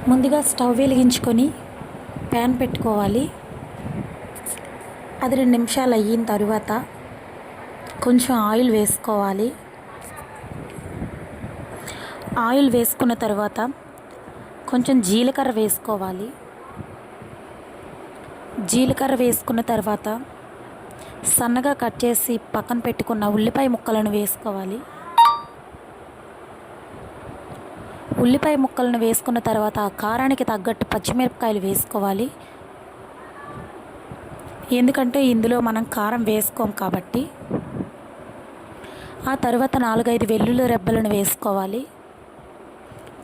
ముందుగా స్టవ్ వెలిగించుకొని ప్యాన్ పెట్టుకోవాలి. అది 2 నిమిషాలు అయిన తర్వాత కొంచెం ఆయిల్ వేసుకోవాలి. ఆయిల్ వేసుకున్న తర్వాత కొంచెం జీలకర్ర వేసుకోవాలి. జీలకర్ర వేసుకున్న తర్వాత సన్నగా కట్ చేసి పక్కన పెట్టుకున్న ఉల్లిపాయ ముక్కలను వేసుకోవాలి. ఉల్లిపాయ ముక్కలను వేసుకున్న తర్వాత కారానికి తగ్గట్టు పచ్చిమిరపకాయలు వేసుకోవాలి. ఎందుకంటే ఇందులో మనం కారం వేసుకోం కాబట్టి. ఆ తర్వాత 4-5 వెల్లుల్లి రెబ్బలను వేసుకోవాలి.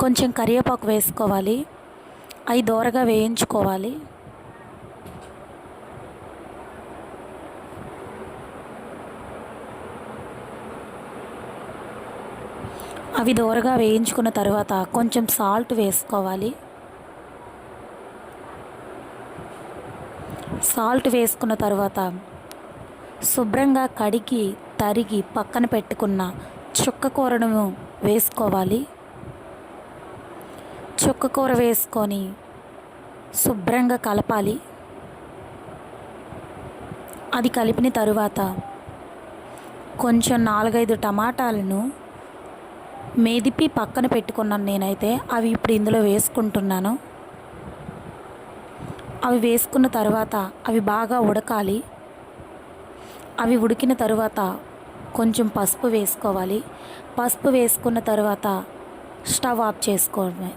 కొంచెం కరివేపాకు వేసుకోవాలి. అవి దోరగా వేయించుకోవాలి. అవి దోరగా వేయించుకున్న తర్వాత కొంచెం సాల్ట్ వేసుకోవాలి. సాల్ట్ వేసుకున్న తర్వాత శుభ్రంగా కడిగి తరిగి పక్కన పెట్టుకున్న చుక్క కూరను వేసుకోవాలి. చుక్క కూర వేసుకొని శుభ్రంగా కలపాలి. అది కలిపిన తరువాత కొంచెం 4-5 టమాటాలను మెదిపి పక్కన పెట్టుకున్నాను నేనైతే. అవి ఇప్పుడు ఇందులో వేసుకుంటున్నాను. అవి వేసుకున్న తర్వాత అవి బాగా ఉడకాలి. అవి ఉడికిన తర్వాత కొంచెం పసుపు వేసుకోవాలి. పసుపు వేసుకున్న తర్వాత స్టవ్ ఆఫ్ చేసుకోవడమే.